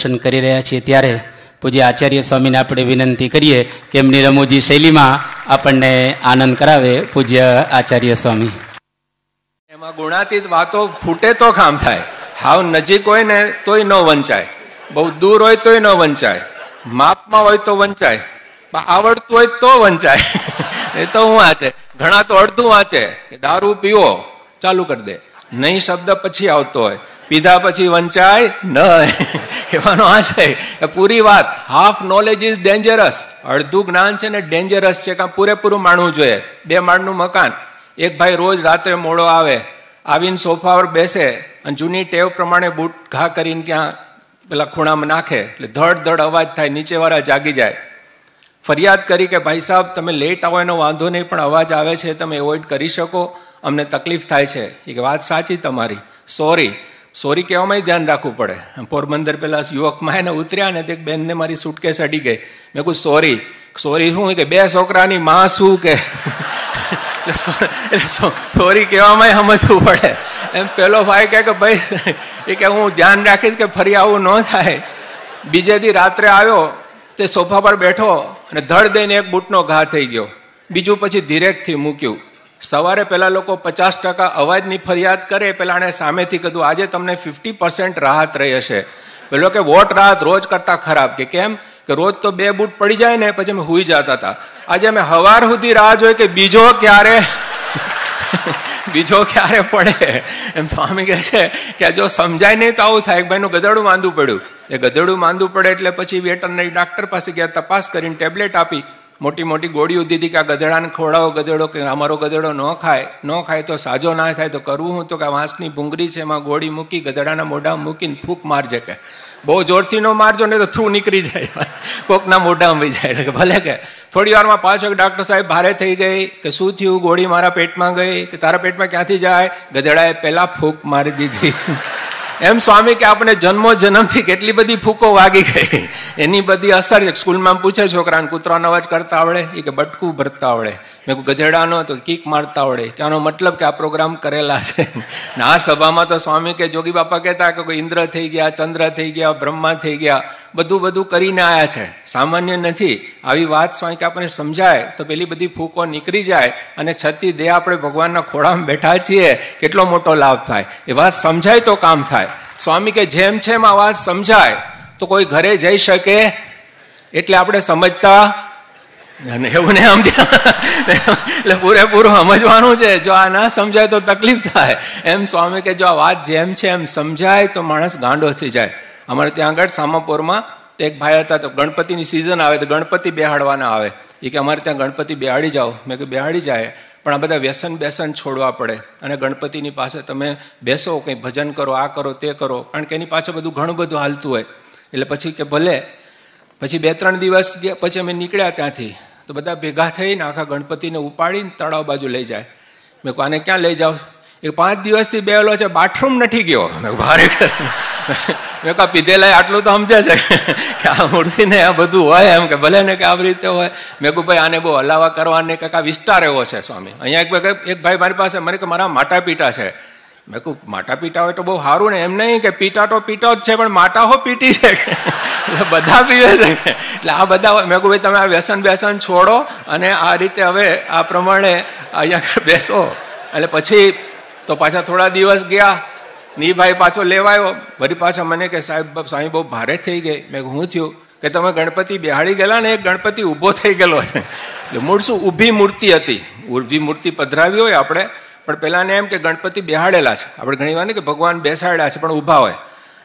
દર્શન કરી રહ્યા છીએ ત્યારે પૂજ્ય આચાર્ય સ્વામીને આપણે વિનંતી કરીએ કે એમની રમૂજી શૈલીમાં આપણને આનંદ કરાવે પૂજ્ય આચાર્ય સ્વામી. એમાં ગુણાતીત વાતો ફૂટે તો કામ થાય. હાવ નજીક હોય ને તોય ન વંચાય, બહુ દૂર હોય તોય ન વંચાય, માપમાં હોય તો વંચાય, આવડતું હોય તો વંચાય. એ તો હું વાંચે, ઘણા તો અડધું વાંચે કે દારૂ પીવો ચાલુ કરી દે, નહીં શબ્દ પછી આવતો હોય, પીધા પછી વંચાય ન. કહેવાનો આ છે કે પૂરી વાત, હાફ નોલેજ ઇઝ ડેન્જરસ. અડધું જ્ઞાન છે ને ડેન્જરસ છે, કાં પૂરેપૂરું માણવું જોઈએ. 2 માળનું મકાન, એક ભાઈ રોજ રાત્રે મોડો આવે, આવીને સોફા પર બેસે અને જૂની ટેવ પ્રમાણે બૂટ ઘા કરીને ત્યાં પેલા ખૂણામાં નાખે એટલે ધડ ધડ અવાજ થાય, નીચેવાળા જાગી જાય. ફરિયાદ કરી કે ભાઈ સાહેબ તમે લેટ આવો એનો વાંધો નહીં, પણ અવાજ આવે છે તમે એવોઇડ કરી શકો, અમને તકલીફ થાય છે. એ વાત સાચી તમારી, સોરી કહેવામાં ધ્યાન રાખવું પડે. પોરબંદર પેલા યુવકમાં એને ઉતર્યા ને તે બેનને મારી સુટકેસ અડી ગઈ. મેં કહું સોરી શું કે 2 છોકરાની માં શું કે સોરી કહેવામાં સમજવું પડે. એમ પેલો ભાઈ કે ભાઈ એ કે હું ધ્યાન રાખીશ કે ફરી આવું ન થાય. બીજે દી રાત્રે આવ્યો, તે સોફા પર બેઠો અને ધડ દઈને એક બૂટનો ઘા થઈ ગયો. બીજું પછી ધીરેકથી મૂક્યું. સવારે પેલા લોકો 50% અવાજની ફરિયાદ કરે, પેલા એને સામેથી કીધું આજે તમને 50% રાહત રહી હશે. પેલો કે વોટ રાહત, રોજ કરતા ખરાબ. કે કેમ? કે રોજ તો 2 બૂટ પડી જાય ને પછી અમે હુઈ જતા હતા, આજે અમે સવાર સુધી રાહ જોઈએ કે બીજો ક્યારે પડે. એમ સ્વામી કહે છે કે જો સમજાય નહીં તો આવું થાય. ભાઈનું ગધેડું માંદું પડ્યું, એ ગધેડું માંદું પડે એટલે પછી વેટરનરી ડાક્ટર પાસે ગયા, તપાસ કરીને ટેબ્લેટ આપી, મોટી મોટી ગોળીઓ દીધી કે આ ગધેડાને ખવડાવો. ગધેડો કે અમારો ગધેડો ન ખાય તો સાજો ના થાય તો કરવું હું તો કે વાંસની ભૂંગળી છે એમાં ગોળી મૂકી ગધેડાના મોઢામાં મૂકીને ફૂંક મારજે. કે બહુ જોરથી ન મારજો નહીં તો થ્રુ નીકળી જાય, કોકના મોઢામાં વહી જાય. એટલે ભલે કે થોડી વારમાં પાછો ડાક્ટર સાહેબ ભારે થઈ ગઈ કે શું થયું? ગોળી મારા પેટમાં ગઈ. કે તારા પેટમાં ક્યાંથી જાય? ગધેડાએ પહેલા ફૂંક મારી દીધી. એમ સ્વામી કે આપણે જન્મથી કેટલી બધી ફૂંકો વાગી ગઈ, એની બધી અસર છે. સ્કૂલમાં પૂછે છોકરાને કૂતરાનો અવાજ કરતા આવડે? એ કે બટકું ભરતા આવડે. મેં કહું ગધેડાનો તો કીક મારતા આવડે. ત્યાંનો મતલબ કે આ પ્રોગ્રામ કરેલા છે. ને આ સભામાં તો સ્વામી કે જોગી બાપા કહેતા કે કોઈ ઇન્દ્ર થઈ ગયા, ચંદ્ર થઈ ગયા, બ્રહ્મા થઈ ગયા, બધું કરીને આયા છે, સામાન્ય નથી. આવી વાત સ્વામી કે આપણને સમજાય તો પેલી બધી ફૂંકો નીકળી જાય અને છતી દેહ આપણે ભગવાનના ખોળામાં બેઠા છીએ, કેટલો મોટો લાભ થાય. એ વાત સમજાય તો કામ થાય. સ્વામી કે જેમ છે એમ આ વાત સમજાય તો કોઈ ઘરે જઈ શકે, એટલે આપણે સમજતા એવું ને સમજ્યા એટલે પૂરેપૂરું સમજવાનું છે. જો આ ના સમજાય તો તકલીફ થાય. એમ સ્વામી કે જો આ વાત જેમ છે એમ સમજાય તો માણસ ગાંડો થઈ જાય. અમારે ત્યાં આગળ સામાપુરમાં એક ભાઈ હતા, તો ગણપતિની સિઝન આવે તો ગણપતિ બેહાડવાના આવે. એ કે અમારે ત્યાં ગણપતિ બેહાડી જાઓ. મેં કે બેહાડી જાય, પણ આ બધા વ્યસન છોડવા પડે અને ગણપતિની પાસે તમે બેસો, કંઈ ભજન કરો, આ કરો તે કરો, કારણ કે એની પાછળ બધું ઘણું બધું હાલતું હોય. એટલે પછી કે ભલે. પછી 2-3 દિવસ પછી અમે નીકળ્યા ત્યાંથી, તો બધા ભેગા થઈને આખા ગણપતિને ઉપાડીને તળાવ બાજુ લઈ જાય. મેં કહું આને ક્યાં લઈ જાઓ? એ 5 દિવસથી બેહેલો છે, બાથરૂમ નથી ગયો. ભારે મેં કહા પીધેલા આટલું તો સમજે છે કે આ મૂર્તિને આ બધું હોય, એમ કે ભલે ને કે આવી રીતે હોય. મેં કહું ભાઈ આને બહુ હલાવા કરવાની કે આ વિસ્તાર એવો છે સ્વામી. અહીંયા એક ભાઈ મારી પાસે મને કે મારા માટા પીટા છે. મેં કહું માટા પીટા હોય તો બહુ સારું ને. એમ નહીં કે પીટા તો પીટો જ છે, પણ માટા હો પીટી છે એટલે બધા પીવે છે. એટલે આ બધા મેં કહું ભાઈ તમે આ વ્યસન છોડો અને આ રીતે હવે આ પ્રમાણે અહીંયા બેસો. એટલે પછી તો પાછા થોડા દિવસ ગયા, ની ભાઈ પાછો લેવાયો. વળી પાછા મને કે સાહેબ સ્વામી બહુ ભારે થઈ ગઈ. મેં શું થયું? કે તમે ગણપતિ બેહાડી ગયેલા ને, એક ગણપતિ ઊભો થઈ ગયેલો છે. એટલે મૂળ શું ઊભી મૂર્તિ હતી. ઊભી મૂર્તિ પધરાવી હોય આપણે, પણ પેલાને એમ કે ગણપતિ બેહાડેલા છે. આપણે ઘણી વાર ને કે ભગવાન બેસાડ્યા છે પણ ઊભા હોય.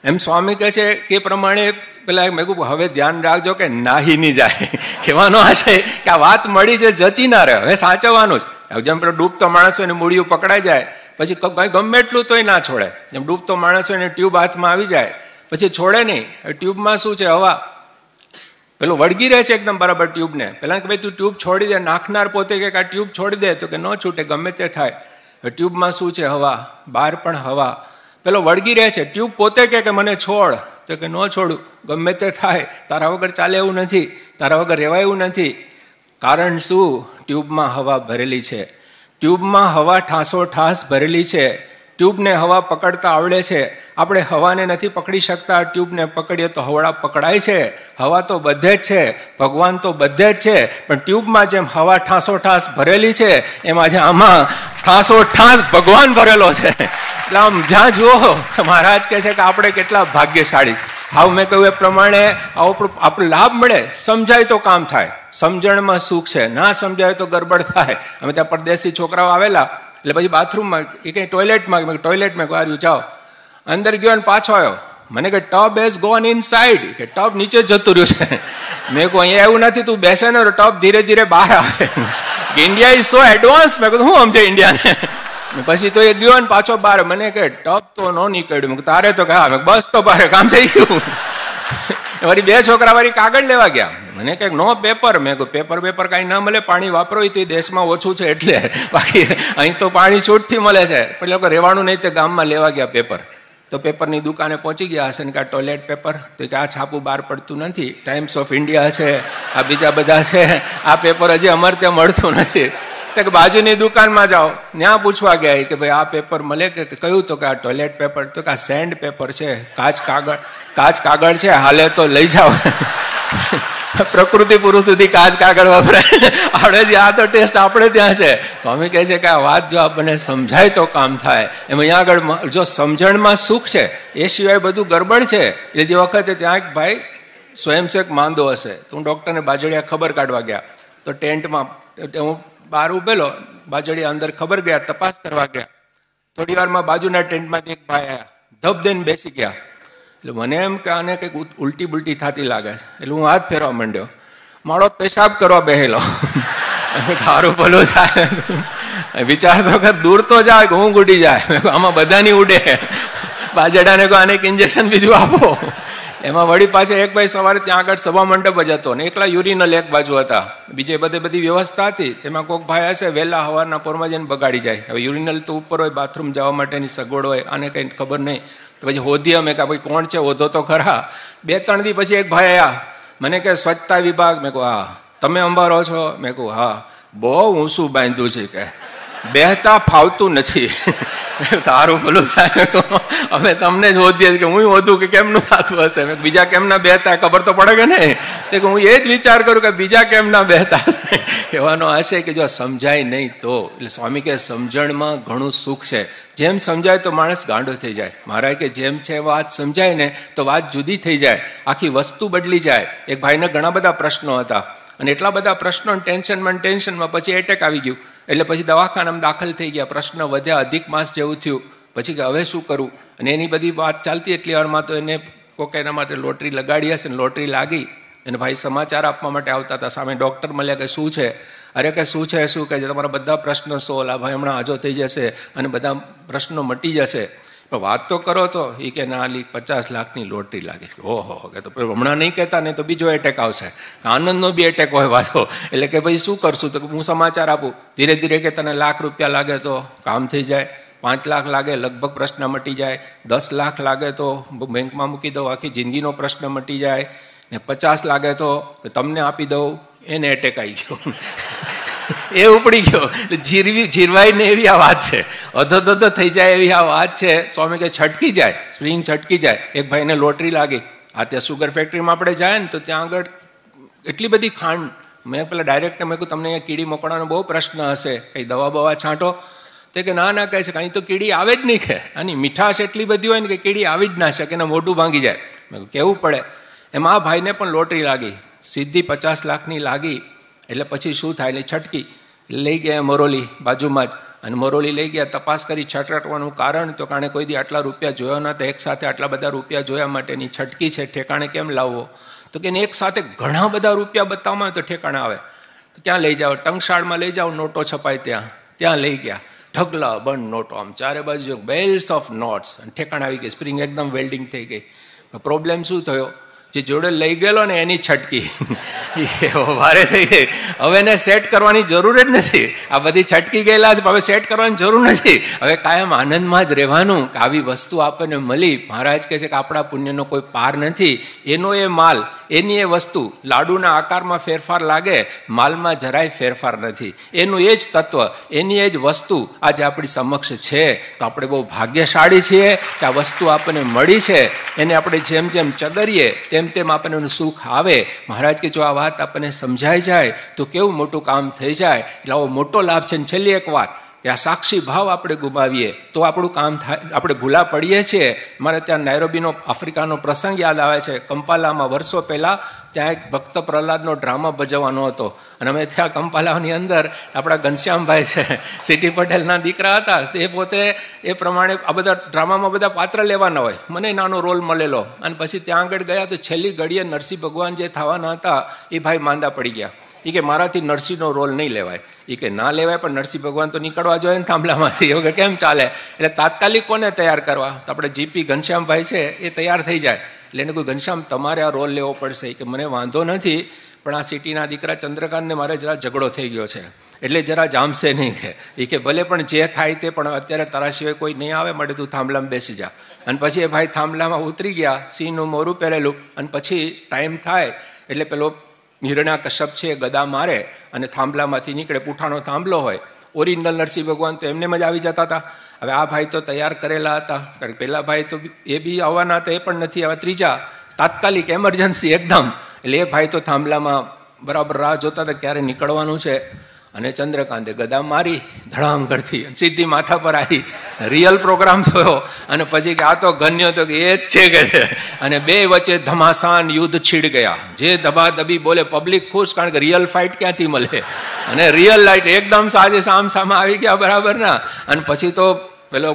એમ સ્વામી કહે છે કે પ્રમાણે પેલા મેં કહું હવે ધ્યાન રાખજો કે નાહી નહીં જાય. કહેવાનો આ છે કે આ વાત મળી છે જતી ના રહે, હવે સાચવવાનું જ. જેમ પેલો ડૂબતો માણસ હોય ને મૂળિયું પકડાઈ જાય પછી ગમે એટલું તોય ના છોડે. જેમ ડૂબતો માણસ હોય ને ટ્યુબ હાથમાં આવી જાય પછી છોડે નહીં. ટ્યુબમાં શું છે? હવા. પેલો વળગી રહે છે એકદમ બરાબર ટ્યુબને. પેલા કે ભાઈ તું ટ્યુબ છોડી દે. નાખનાર પોતે કે આ ટ્યુબ છોડી દે, તો કે ન છૂટે, ગમે તે થાય. ટ્યુબમાં શું છે? હવા. બહાર પણ હવા. પેલો વળગી રહે છે. ટ્યુબ પોતે કે મને છોડ, તો કે ન છોડું, ગમે તે થાય, તારા વગર ચાલે એવું નથી, તારા વગર રહેવાય એવું નથી. કારણ શું? ટ્યુબમાં હવા ભરેલી છે. ટ્યુબમાં હવા ઠાસો ઠાસ ભરેલી છે. ટ્યુબને હવા પકડતા આવડે છે. આપણે હવાને નથી પકડી શકતા, ટ્યુબને પકડીએ તો હવળા પકડાય છે. હવા તો બધે જ છે, ભગવાન તો બધે જ છે, પણ ટ્યુબમાં જેમ હવા ઠાંસોઠાંસ ભરેલી છે, એમાં જે આમાં ઠાંસોઠાંસ ભગવાન ભરેલો છે. એટલે આમ જ્યાં જુઓ મહારાજ કહે છે કે આપણે કેટલા ભાગ્યશાળી છે. હાવ મેં કહ્યું એ પ્રમાણે આપણો લાભ મળે, સમજાય તો કામ થાય. સમજણમાં સુખ છે, ના સમજાય તો ગરબડ થાય. અમે ત્યાં પરદેશી છોકરાઓ આવેલા, એટલે પછી બાથરૂમમાં એ કંઈ ટોયલેટમાં આવ્યું, જાઓ. અંદર ગયો અને પાછો આવ્યો. મને કે ટબ હેઝ ગોન ઇનસાઇડ, કે ટબ નીચે જતું રહ્યું છે. મેં કહું અહીંયા એવું નથી, તું બેસે ને ટબ ધીરે ધીરે બહાર આવે. India is so advance. મેં કહ્યું હું સમજે ઇન્ડિયાને. પછી તો એ ગયો ને પાછો બહાર. મને કે ટબ તો ન નીકળ્યું. તારે તો કહે બસ તો બહાર કામ થઈ ગયું. વળી બે છોકરા વાળી કાગળ લેવા ગયા. મને કે નો પેપર. મેં કહ્યું પેપર કાંઈ ના મળે, પાણી વાપરો તો દેશમાં ઓછું છે એટલે, બાકી અહીં તો પાણી છૂટથી મળે છે. પછી લોકો રહેવાનું નહીં તે ગામમાં લેવા ગયા પેપર. તો પેપરની દુકાને પહોંચી ગયા હશે ને કે ટોયલેટ પેપર, તો કે આ છાપું બહાર પડતું નથી, ટાઈમ્સ ઓફ ઇન્ડિયા છે, આ બીજા બધા છે, આ પેપર હજી અમારે ત્યાં મળતું નથી. તો કે બાજુની દુકાનમાં જાઓ, ત્યાં પૂછવા ગયા કે ભાઈ આ પેપર મળે કે કહ્યું? તો કે આ ટોયલેટ પેપર. તો કે આ સેન્ડ પેપર છે, કાચ કાગળ છે, હાલે તો લઈ જાઓ. પ્રકૃતિ પુરુષ સુધી કાચ કાગળ વપરાય. આપણે આ તો ટેસ્ટ આપણે ત્યાં છે. સ્વામી કહે છે કે આ વાત જો આપણને સમજાય તો કામ થાય. એમ અહીંયા આગળ જો સમજણમાં સુખ છે, એ સિવાય બધું ગરબડ છે. એ જે વખતે ત્યાં એક ભાઈ સ્વયંસેવક માંદો હશે, તો હું ડૉક્ટરને બાજડિયા ખબર કાઢવા ગયા. તો ટેન્ટમાં હું બહાર ઉભેલો, બાજડિયા અંદર ખબર ગયા, તપાસ કરવા ગયા. થોડી વારમાં બાજુના ટેન્ટમાંથી એક ભાઈ આવ્યા, ધબ દઈને બેસી ગયા. એટલે મને એમ કે આને કંઈક ઉલટી બુલટી થતી લાગે છે. એટલે હું હાથ ફેરવા માંડ્યો. મારો પેશાબ કરવા બેહેલો. સારું ભલું થાય. વિચાર તો કે દૂર તો જાય, હું ઉડી જાય. આમાં બધાની ઉડે. બાજડાને કહો આને એક ઇન્જેક્શન બીજું આપો. એમાં વળી પાછા એક ભાઈ સવારે ત્યાં આગળ સભા મંડપ જ હતો ને એકલા યુરિનલ એક બાજુ હતા, બીજે બધી વ્યવસ્થા હતી. એમાં કોઈક ભાઈ હશે વહેલા સવારના પોરમાં જઈને બગાડી જાય. હવે યુરિનલ તો ઉપર હોય, બાથરૂમ જવા માટેની સગવડ હોય, આને કંઈ ખબર નહીં. તો પછી હોધી અમે કે ભાઈ કોણ છે, હોધો તો ખરા. 2-3 દી પછી એક ભાઈ આવ્યા, મને કે સ્વચ્છતા વિભાગ. મેં કહું હા. તમે અંબારો છો? મેં કહું હા. બહુ ઊંચું બાંધ્યું છે, કે બેહતા ફાવતું નથી. તારું ભલું થાય. અમે તમને જ હોદીએ કે હું હોધું કે કેમનું થતું હશે, બીજા કેમના બેહતા ખબર તો પડે કે નહીં. તે હું એ જ વિચાર કરું કે બીજા કેમના બેહતા હશે. કહેવાનો હશે કે જો સમજાય નહીં તો. એટલે સ્વામી કે સમજણમાં ઘણું સુખ છે. જેમ સમજાય તો માણસ ગાંડો થઈ જાય. મહારાજ કે જેમ છે વાત સમજાય ને તો વાત જુદી થઈ જાય, આખી વસ્તુ બદલી જાય. એક ભાઈને ઘણા બધા પ્રશ્નો હતા અને એટલા બધા પ્રશ્નો ટેન્શનમાં પછી એટેક આવી ગયું. એટલે પછી દવાખાનામાં દાખલ થઈ ગયા. પ્રશ્ન વધ્યા, અધિક માસ જેવું થયું. પછી કે હવે શું કરું? અને એની બધી વાત ચાલતી એટલી વારમાં તો એને કોક એના માટે લોટરી લગાડી હશે ને લોટરી લાગી. અને ભાઈ સમાચાર આપવા માટે આવતા હતા. સામે ડૉક્ટર મળ્યા કે શું છે? અરે કે શું છે? શું કહે છે? તમારા બધા પ્રશ્નો સોલ. આ ભાઈ હમણાં હાજો થઈ જશે અને બધા પ્રશ્નો મટી જશે. પણ વાત તો કરો તો. એ કે ના, 50 લાખની લોટરી લાગી. ઓહો, કે તો હમણાં નહીં કહેતા, નહીં તો બીજો એટેક આવશે. આનંદનો બી એટેક હોય પાછો. એટલે કે ભાઈ શું કરશું? તો હું સમાચાર આપું. ધીરે ધીરે કે તને ₹1,00,000 લાગે તો કામ થઈ જાય, 5 લાખ લાગે લગભગ પ્રશ્ન મટી જાય, 10 લાખ લાગે તો બેંકમાં મૂકી દઉં, આખી જિંદગીનો પ્રશ્ન મટી જાય, ને 50 લાગે તો તમને આપી દઉં. એને એટેક આવી ગયો. એ ઉપડી ગયો. જીરવાય ને એવી આ વાત છે. અધો થઈ જાય એવી આ વાત છે. સ્વામી કે છટકી જાય, સ્પ્રિંગ છટકી જાય. એક ભાઈને લોટરી લાગી. આ ત્યાં સુગર ફેક્ટરીમાં આપણે જાય ને તો ત્યાં આગળ એટલી બધી ખાંડ. મેં પેલા ડાયરેક્ટ મેં કહ્યું તમને અહીંયા કીડી મકોડાનો બહુ પ્રશ્ન હશે, કંઈ દવા બવા છાંટો? તો કે ના કહે છે કંઈ તો કીડી આવે જ નહીં. કે આની મીઠાશ એટલી બધી હોય ને કે કીડી આવી જ ના શકે, એને મોઢું ભાંગી જાય. મેં કહ્યું કેવું પડે. એમાં આ ભાઈને પણ લોટરી લાગી, સીધી 50 લાખની લાગી. એટલે પછી શું થાય? એટલે છટકી લઈ ગયા મરોલી બાજુમાં જ. અને મરોલી લઈ ગયા, તપાસ કરી. છટકવાનું કારણ તો કારણે કોઈ દી આટલા રૂપિયા જોયા નહોતા, એક સાથે આટલા બધા રૂપિયા જોયા માટેની છટકી છે, ઠેકાણે કેમ લાવવો? તો કે એક સાથે ઘણા બધા રૂપિયા બતાવવામાં તો ઠેકાણે આવે. તો ક્યાં લઈ જાઓ? ટંકશાળમાં લઈ જાઓ, નોટો છપાય ત્યાં લઈ ગયા. ઢગલા બંધ નોટો, આમ ચારે બાજુ બેલ્સ ઓફ નોટ્સ. ઠેકાણે આવી ગઈ, સ્પ્રિંગ એકદમ વેલ્ડિંગ થઈ ગઈ. પ્રોબ્લેમ શું થયો? જે જોડે લઈ ગયેલો ને એની છટકી ભારે થઈ ગઈ. હવે એને સેટ કરવાની જરૂર જ નથી. આ બધી છટકી ગયેલા છે, હવે સેટ કરવાની જરૂર નથી. હવે કાયમ આનંદમાં જ રહેવાનું કે આવી વસ્તુ આપણને મળી. મહારાજ કહે છે કે આપણા પુણ્યનો કોઈ પાર નથી. એનો એ માલ, એની એ વસ્તુ, લાડુના આકારમાં ફેરફાર લાગે, માલમાં જરાય ફેરફાર નથી. એનું એ જ તત્વ, એની એ જ વસ્તુ આજે આપણી સમક્ષ છે. તો આપણે બહુ ભાગ્યશાળી છીએ કે આ વસ્તુ આપણને મળી છે. એને આપણે જેમ જેમ ચગરીએ તેમ તેમ આપણને એનું સુખ આવે. મહારાજ કે જો આ વાત આપણને સમજાઈ જાય તો કેવું મોટું કામ થઈ જાય. એટલે આવો મોટો લાભ છે. છેલ્લી એક વાત કે આ સાક્ષી ભાવ આપણે ગુમાવીએ તો આપણું કામ થાય. આપણે ભૂલા પડીએ છીએ. મારે ત્યાં નાયરોબીનો આફ્રિકાનો પ્રસંગ યાદ આવે છે. કંપાલામાં વર્ષો પહેલા ત્યાં એક ભક્ત પ્રહલાદનો ડ્રામા ભજવવાનો હતો અને અમે ત્યાં કંપાલાની અંદર આપણા ઘનશ્યામભાઈ છે, સીટી પટેલના દીકરા હતા. તે પોતે એ પ્રમાણે આ બધા ડ્રામામાં બધા પાત્ર લેવાના હોય. મને નાનો રોલ મળેલો અને પછી ત્યાં આગળ ગયા તો છેલ્લી ઘડીએ નરસિંહ ભગવાન જે થવાના હતા એ ભાઈ માંદા પડી ગયા. એ કે મારાથી નરસિંહનો રોલ નહીં લેવાય. એ કે ના લેવાય પણ નરસિંહ ભગવાન તો નીકળવા જોઈએ ને થાંભલામાંથી, એવું કેમ ચાલે? એટલે તાત્કાલિક કોને તૈયાર કરવા? તો આપણે જીપી ઘનશ્યામભાઈ છે એ તૈયાર થઈ જાય. એટલે એને કોઈ ઘનશ્યામ તમારે આ રોલ લેવો પડશે. કે મને વાંધો નથી પણ આ સિટીના દીકરા ચંદ્રકાંતને મારે જરા ઝઘડો થઈ ગયો છે એટલે જરા જામશે નહીં. કે ભલે પણ જે થાય તે, પણ અત્યારે તારા સિવાય કોઈ નહીં આવે, માટે તું થાંભલામાં બેસી જા. અને પછી એ ભાઈ થાંભલામાં ઉતરી ગયા, સિંહનું મોરું પહેરેલું. અને પછી ટાઈમ થાય એટલે પેલો હિરણ્યા કશ્યપ છે ગદા મારે અને થાંભલામાંથી નીકળે. પૂઠાનો થાંભલો હોય. ઓરિજિનલ નરસિંહ ભગવાન તો એમને જ આવી જતા હતા. હવે આ ભાઈ તો તૈયાર કરેલા હતા, કારણ કે પેલા ભાઈ તો એ બી આવવાના હતા, એ પણ નથી. હવે ત્રીજા તાત્કાલિક એમરજન્સી એકદમ. એટલે એ ભાઈ તો થાંભલામાં બરાબર રાહ જોતા હતા ક્યારે નીકળવાનું છે. અને ચંદ્રકાંતે ગદા મારી ધડાંગરથી સીધી માથા પર આવી. રિયલ પ્રોગ્રામ થયો. અને પછી કે આ તો ગણ્યો તો કે એ જ છે કે છે. અને બે વચ્ચે ધમાસાન યુદ્ધ છીડ ગયા. જે ધબાધબી બોલે, પબ્લિક ખુશ, કારણ કે રિયલ ફાઇટ ક્યાંથી મળે. અને રિયલ લાઇટ એકદમ સાજે સામ આવી ગયા બરાબર ના. અને પછી તો પેલો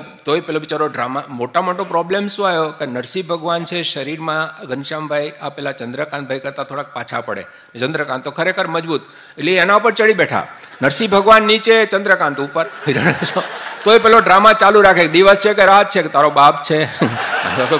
બિચારો ડ્રામા મોટા મોટો પ્રોબ્લેમ શું આવ્યો કે નરસિંહ ભગવાન છે શરીરમાં ઘનશ્યામભાઈ આ પેલા ચંદ્રકાંતભાઈ કરતા થોડાક પાછા પડે. ચંદ્રકાંત તો ખરેખર મજબૂત, એટલે એના ઉપર ચડી બેઠા. નરસિંહ ભગવાન નીચે, ચંદ્રકાંત ઉપર. તોય પેલો ડ્રામા ચાલુ રાખે. દિવસ છે કે રાત છે કે તારો બાપ છે.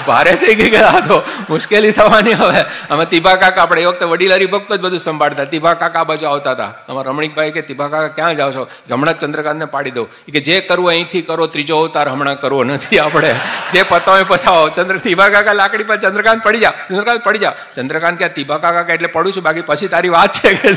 ભારે થઈ ગઈ ગયા તો મુશ્કેલી થવાની. હવે અમે તિભા કાકા, આપણે એ વખતે વડીલ હરિભક્તો જ બધું સંભાળતા. તિભા કાકા બાજુ આવતા હતા. અમારા રમણીકભાઈ કે તિભા કાકા ક્યાં જાઓ છો? હમણાં જ ચંદ્રકાંતને પાડી દઉં. કે જે કરવું અહીંથી કરો, ત્રીજો અવતાર હમણાં કરવો નથી આપણે. જે પતાવો પતાવો. તિભા કાકા લાકડી પર, ચંદ્રકાંત પડી જા, ચંદ્રકાંત પડી જા. ચંદ્રકાંત કે તિભા કાકા એટલે પડું છું, બાકી પછી તારી વાત છે કે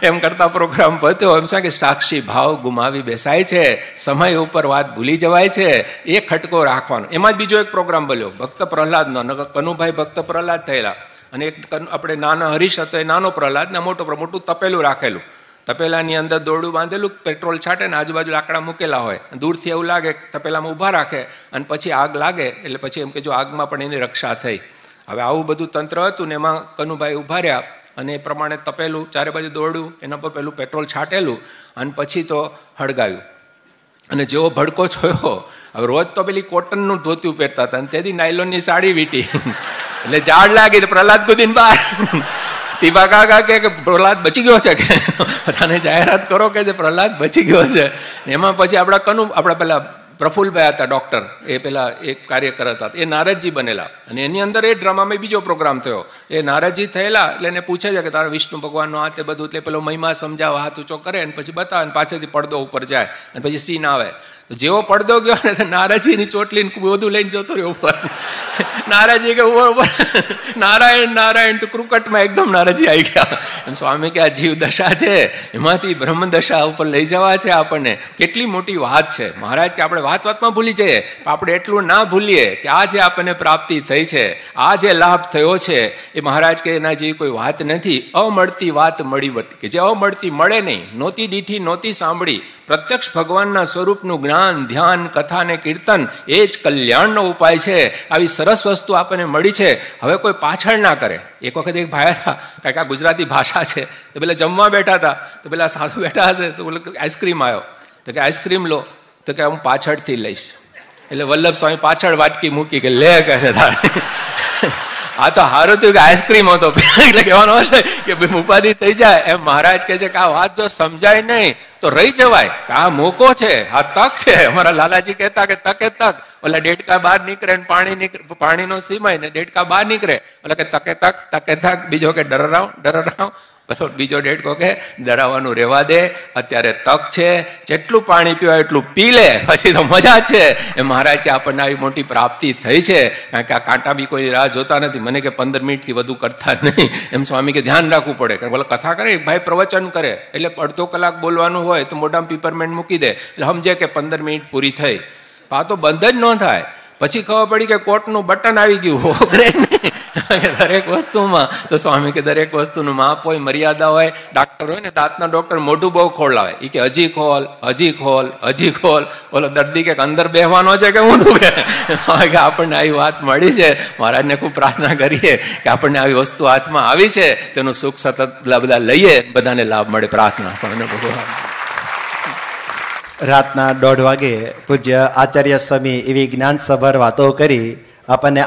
એમ કરતા પ્રોગ્રામ પત્યો. એમ છે કે સાક્ષી ભાવ ગુમાવી બેસાય છે. સમય ઉપર વાત ભૂલી જવાય છે. એ ખટકો રાખવાનો. એમાં જ બીજો એક પ્રોગ્રામ બન્યો ભક્ત પ્રહલાદનો. કનુભાઈ ભક્ત પ્રહલાદ થયેલા અને એક આપણે નાના હરીશ હતો એ નાનો પ્રહલાદ ને મોટું તપેલું રાખેલું. તપેલાની અંદર દોરડું બાંધેલું, પેટ્રોલ છાંટે ને આજુબાજુ લાકડા મૂકેલા હોય. દૂરથી એવું લાગે તપેલામાં ઊભા રાખે અને પછી આગ લાગે એટલે પછી એમ કે જો આગમાં પણ એની રક્ષા થઈ. હવે આવું બધું તંત્ર હતું ને એમાં કનુભાઈ ઊભા રહ્યા અને એ પ્રમાણે તપેલું ચારે બાજુ દોરડું, એના પર પેલું પેટ્રોલ છાંટેલું અને પછી તો હળગાવ્યું. અને જેવો ભડકો થયો, હવે રોજ તો પેલી કોટનનું ધોતિયું પહેરતા હતા અને તેથી નાયલોનની સાડી વીટી એટલે ઝાડ લાગી પ્રહલાદ કુદીને બહાર. તિભા કાકા કે પ્રહલાદ બચી ગયો છે કે બધાને જાહેરાત કરો કે જે પ્રહલાદ બચી ગયો છે. એમાં પછી આપણા પેલા પ્રફુલભાઈ હતા ડોક્ટર, એ પેલા એક કાર્યકર હતા, એ નારદજી બનેલા. અને એની અંદર એ ડ્રામામાં બીજો પ્રોગ્રામ થયો. એ નારદજી થયેલા એટલે એને પૂછે છે કે તારા વિષ્ણુ ભગવાનનો આ તે બધું. એટલે પેલો મહિમા સમજાવવા હાથ ઊંચો કરે અને પછી બતાવે અને પાછળથી પડદો ઉપર જાય અને પછી સીન આવે. જેવો પડદો ગયો ને તો નારદજીની ચોટલીને બધું લઈને જતો રહ્યો ઉપર. નારદજી કે ઉપર નારાયણ નારાયણ તો ક્રુકટમાં એકદમ નારદજી આવી ગયા. સ્વામી કે આ જીવ દશા છે એમાંથી બ્રહ્મ દશા ઉપર લઈ જવા છે આપણને. કેટલી મોટી વાત છે. મહારાજ કે આપણે વાતમાં ભૂલી જઈએ, આપણે એટલું ના ભૂલીએ કે આ જે આપણને પ્રાપ્તિ થઈ છે, આ જે લાભ થયો છે એ મહારાજ કે એના જેવી કોઈ વાત નથી. અમળતી વાત મળી કે જે અમળતી મળે નહીં, નહોતી દીઠી નહોતી સાંભળી. પ્રત્યક્ષ ભગવાનના સ્વરૂપનું જ્ઞાન, ધ્યાન, કથા અને કીર્તન એ જ કલ્યાણનો ઉપાય છે. આવી સરસ વસ્તુ આપણને મળી છે. હવે કોઈ પાછળ ના કરે. એક વખત એક ભાઈ હતા, કારણ કે આ ગુજરાતી ભાષા છે, તો પેલા જમવા બેઠા હતા તો પેલા સાધુ બેઠા હશે તો બોલે આઈસ્ક્રીમ આવ્યો તો કે આઈસ્ક્રીમ લો, તો કે હું પાછળથી લઈશ. એટલે વલ્લભ સ્વામી પાછળ વાટકી મૂકી કે લે કહે આ તો સારું થયું કે આઈસ્ક્રીમ હતો એટલે કહેવાનો હશે કે ભાઈ ઉપાધિ થઈ જાય. એમ મહારાજ કહે છે કે આ વાત જો સમજાય નહીં તો રહી જવાય. આ મોકો છે, આ તક છે. અમારા લાલાજી કહેતા કે તકે તક. ઓલા ડેડકા બહાર નીકળે ને પાણીનો સીમાય ને ડેડકા બહાર નીકળે. એટલે કે તકે તક. બીજો કે ડરાવ. બીજો ડેડકો કે ડરાવવાનું રહેવા દે, અત્યારે તક છે, જેટલું પાણી પીવાય એટલું પી લે, પછી તો મજા જ છે. એ મહારાજ કે આપણને આવી મોટી પ્રાપ્તિ થઈ છે, કારણ કે આ કાંટા બી કોઈ રાહ જોતા નથી. મને કે 15 મિનિટથી વધુ કરતા નહીં. એમ સ્વામી કે ધ્યાન રાખવું પડે. કારણ કે કથા કરે ભાઈ, પ્રવચન કરે એટલે અડધો કલાક બોલવાનું હોય તો મોઢામાં પીપરમેન્ટ મૂકી દે એટલે સમજે કે 15 મિનિટ પૂરી થઈ. આ તો બંધ જ ન થાય. પછી ખબર પડી કે કોટનું બટન આવી ગયું. દરેક વસ્તુમાં તો સ્વામી કે દરેક વસ્તુનું માપ હોય, મર્યાદા હોય. ડાક્ટર હોય ને, દાંતના ડોક્ટર મોઢું બહુ ખોલાવે. એ કે હજી ખોલ. ઓલો દર્દી કે અંદર બેહવાનો છે કે હું કે આપણને આવી વાત મળી છે. મહારાજને ખૂબ પ્રાર્થના કરીએ કે આપણને આવી વસ્તુ હાથમાં આવી છે, તેનું સુખ સતત બધા લઈએ, બધાને લાભ મળે. પ્રાર્થના સ્વામીને ભગવાન. રાતના 1:30 વાગે પૂજ્ય આચાર્ય સ્વામી એવી જ્ઞાનસભર વાતો કરી આપણને